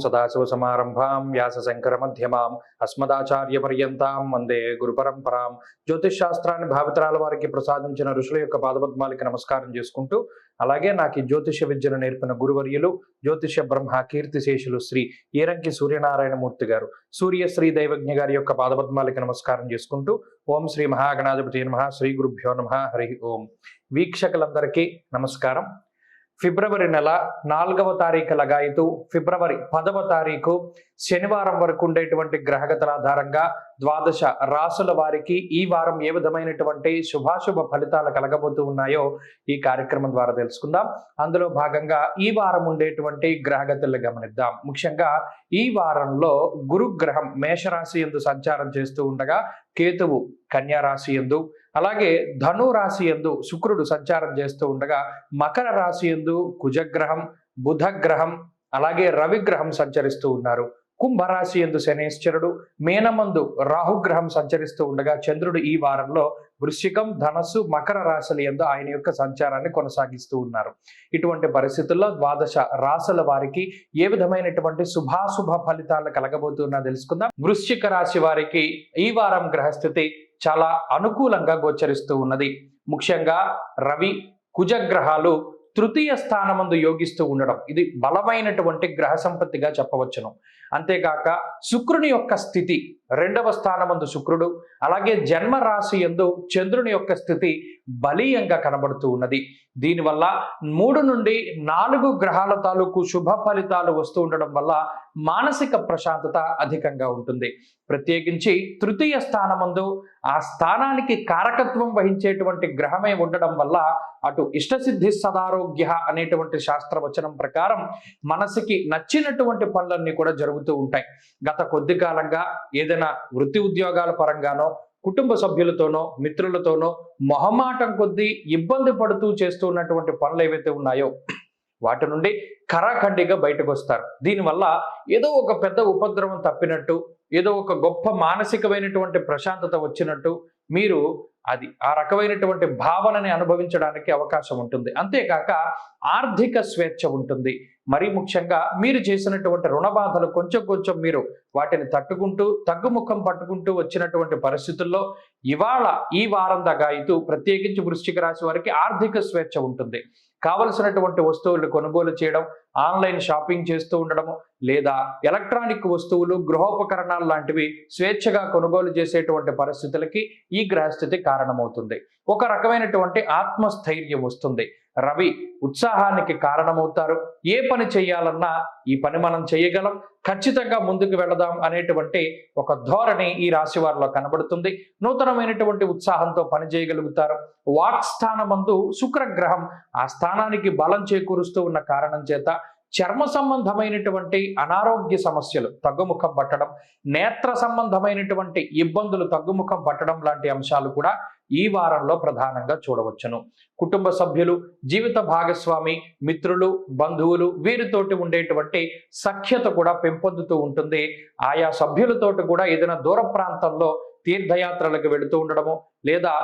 సదాశివసమారంభాం వ్యాసశంకరమధ్యమాం అస్మదాచార్యపర్యంతాం వందే గురుపరంపరాం. జ్యోతిష్ శాస్త్రాన్ని భావితరాల వారికి ప్రసాదించిన ఋషుల యొక్క పాదపద్మాలకి నమస్కారం చేసుకుంటూ, అలాగే నాకు ఈ జ్యోతిష విద్యను నేర్పిన గురువర్యులు జ్యోతిష బ్రహ్మ కీర్తిశేషులు శ్రీ ఈరంకి సూర్యనారాయణమూర్తి గారు, సూర్యశ్రీ దైవజ్ఞ గారి యొక్క పాదపద్మాలకి నమస్కారం చేసుకుంటూ, ఓం శ్రీ మహాగణాధిపతి నమః, శ్రీ గురుభ్యో నమః, హరి ఓం. వీక్షకులందరికీ నమస్కారం. ఫిబ్రవరి నెల 4వ తారీఖు లగాయితూ ఫిబ్రవరి 10వ తారీఖు శనివారం వరకు ఉండేటువంటి గ్రహగతుల ఆధారంగా ద్వాదశ రాసుల వారికి ఈ వారం ఏ విధమైనటువంటి శుభాశుభ ఫలితాలు కలగబోతూ ఉన్నాయో ఈ కార్యక్రమం ద్వారా తెలుసుకుందాం. అందులో భాగంగా ఈ వారం ఉండేటువంటి గ్రహగతులను గమనిద్దాం. ముఖ్యంగా ఈ వారంలో గురుగ్రహం మేషరాశి యందు సంచారం చేస్తూ ఉండగా, కేతువు కన్యా రాశి యందు, అలాగే ధను రాశి యందు శుక్రుడు సంచారం చేస్తూ ఉండగా, మకర రాశి యందు కుజగ్రహం, బుధగ్రహం, అలాగే రవిగ్రహం సంచరిస్తూ ఉన్నారు. కుంభరాశి యందు శనేశ్వరుడు, మీనమందు రాహుగ్రహం సంచరిస్తూ ఉండగా, చంద్రుడు ఈ వారంలో వృశ్చికం, ధనస్సు, మకర రాశుల యందు ఆయన యొక్క సంచారాన్ని కొనసాగిస్తూ ఉన్నారు. ఇటువంటి పరిస్థితుల్లో ద్వాదశ రాశుల వారికి ఏ విధమైనటువంటి శుభాశుభ ఫలితాలు కలగబోతున్నా తెలుసుకుందాం. వృశ్చిక రాశి వారికి ఈ వారం గ్రహస్థితి చాలా అనుకూలంగా గోచరిస్తూ ఉన్నది. ముఖ్యంగా రవి, కుజగ్రహాలు తృతీయ స్థానమందు యోగిస్తూ ఉండడం ఇది బలమైనటువంటి గ్రహ సంపత్తిగా చెప్పవచ్చును. అంతేకాక శుక్రుని యొక్క స్థితి 2వ స్థానమందు శుక్రుడు, అలాగే జన్మ రాశి యందు చంద్రుని యొక్క స్థితి బలీయంగా కనబడుతూ ఉన్నది. దీనివల్ల 3 నుండి 4 గ్రహాల తాలూకు శుభ ఫలితాలు వస్తూ ఉండడం వల్ల మానసిక ప్రశాంతత అధికంగా ఉంటుంది. ప్రత్యేకించి తృతీయ స్థానమందు ఆ స్థానానికి కారకత్వం వహించేటువంటి గ్రహమే ఉండడం వల్ల అటు ఇష్టసిద్ధి సదారోగ్య అనేటువంటి శాస్త్రవచనం ప్రకారం మనసుకి నచ్చినటువంటి పనులన్నీ కూడా జరుగుతూ ఉంటాయి. గత కొద్ది కాలంగా ఏదైనా వృత్తి ఉద్యోగాల పరంగానో, కుటుంబ సభ్యులతోనో, మిత్రులతోనో మొహమాటం కొద్దీ ఇబ్బంది పడుతూ చేస్తూ ఉన్నటువంటి పనులు ఏవైతే ఉన్నాయో వాటి నుండి కరాఖండిగా బయటకు వస్తారు. దీనివల్ల ఏదో ఒక పెద్ద ఉపద్రవం తప్పినట్టు, ఏదో ఒక గొప్ప మానసికమైనటువంటి ప్రశాంతత వచ్చినట్టు మీరు ఆ రకమైనటువంటి భావనని అనుభవించడానికి అవకాశం ఉంటుంది. అంతేకాక ఆర్థిక స్వేచ్ఛ ఉంటుంది. మరీ ముఖ్యంగా మీరు చేసినటువంటి రుణ బాధలు కొంచెం మీరు వాటిని తట్టుకుంటూ తగ్గుముఖం పట్టుకుంటూ వచ్చినటువంటి పరిస్థితుల్లో ఇవాళ ఈ వారం దగాయితూ ప్రత్యేకించి వృశ్చిక రాశి వారికి ఆర్థిక స్వేచ్ఛ ఉంటుంది. కావలసినటువంటి వస్తువులు కొనుగోలు చేయడం, ఆన్లైన్ షాపింగ్ చేస్తూ ఉండడము, లేదా ఎలక్ట్రానిక్ వస్తువులు, గృహోపకరణాలు లాంటివి స్వేచ్ఛగా కొనుగోలు చేసేటువంటి పరిస్థితులకి ఈ గ్రహస్థితి కారణమవుతుంది. ఒక రకమైనటువంటి ఆత్మస్థైర్యం వస్తుంది. రవి ఉత్సాహానికి కారణమవుతారు. ఏ పని చేయాలన్నా ఈ పని మనం చేయగలం, ఖచ్చితంగా ముందుకు వెళదాం అనేటువంటి ఒక ధోరణి ఈ రాశి వారిలో కనబడుతుంది. నూతనమైనటువంటి ఉత్సాహంతో పని చేయగలుగుతారు. వాక్ స్థానమందు శుక్రగ్రహం ఆ స్థానానికి బలం చేకూరుస్తూ ఉన్న కారణం చేత చర్మ సంబంధమైనటువంటి అనారోగ్య సమస్యలు తగ్గుముఖం పట్టడం, నేత్ర సంబంధమైనటువంటి ఇబ్బందులు తగ్గుముఖం పట్టడం లాంటి అంశాలు కూడా ఈ వారంలో ప్రధానంగా చూడవచ్చును. కుటుంబ సభ్యులు, జీవిత భాగస్వామి, మిత్రులు, బంధువులు వీరితోటి ఉండేటువంటి సఖ్యత కూడా పెంపొందుతూ ఉంటుంది. ఆయా సభ్యులతోటి కూడా ఏదైనా దూర ప్రాంతంలో తీర్థయాత్రలకు వెళుతూ ఉండడము, లేదా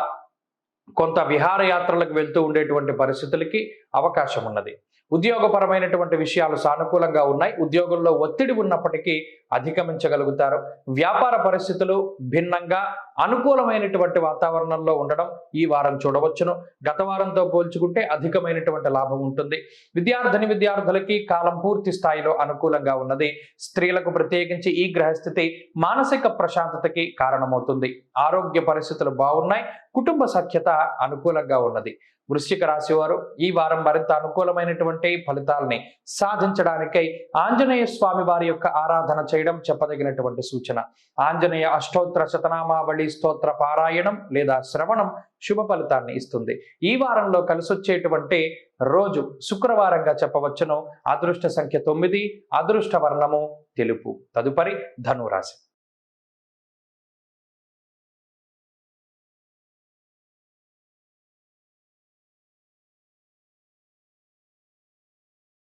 కొంత విహారయాత్రలకు వెళ్తూ ఉండేటువంటి పరిస్థితులకి అవకాశం ఉన్నది. ఉద్యోగపరమైనటువంటి విషయాలు సానుకూలంగా ఉన్నాయి. ఉద్యోగంలో ఒత్తిడి ఉన్నప్పటికీ అధిగమించగలుగుతారు. వ్యాపార పరిస్థితులు భిన్నంగా అనుకూలమైనటువంటి వాతావరణంలో ఉండడం ఈ వారం చూడవచ్చును. గత వారంతో పోల్చుకుంటే అధికమైనటువంటి లాభం ఉంటుంది. విద్యార్థులకి కాలం పూర్తి స్థాయిలో అనుకూలంగా ఉన్నది. స్త్రీలకు ప్రత్యేకించి ఈ గ్రహస్థితి మానసిక ప్రశాంతతకి కారణమవుతుంది. ఆరోగ్య పరిస్థితులు బాగున్నాయి. కుటుంబ సఖ్యత అనుకూలంగా ఉన్నది. వృశ్చిక రాశి వారు ఈ వారం మరింత అనుకూలమైనటువంటి ఫలితాలని సాధించడానికై ఆంజనేయ స్వామి వారి యొక్క ఆరాధన చేయడం చెప్పదగినటువంటి సూచన. ఆంజనేయ అష్టోత్తర శతనామావళి స్తోత్ర పారాయణం లేదా శ్రవణం శుభ ఫలితాన్ని ఇస్తుంది. ఈ వారంలో కలిసొచ్చేటువంటి రోజు శుక్రవారంగా చెప్పవచ్చును. అదృష్ట సంఖ్య 9, అదృష్ట వర్ణము తెలుపు. తదుపరి ధనురాశి.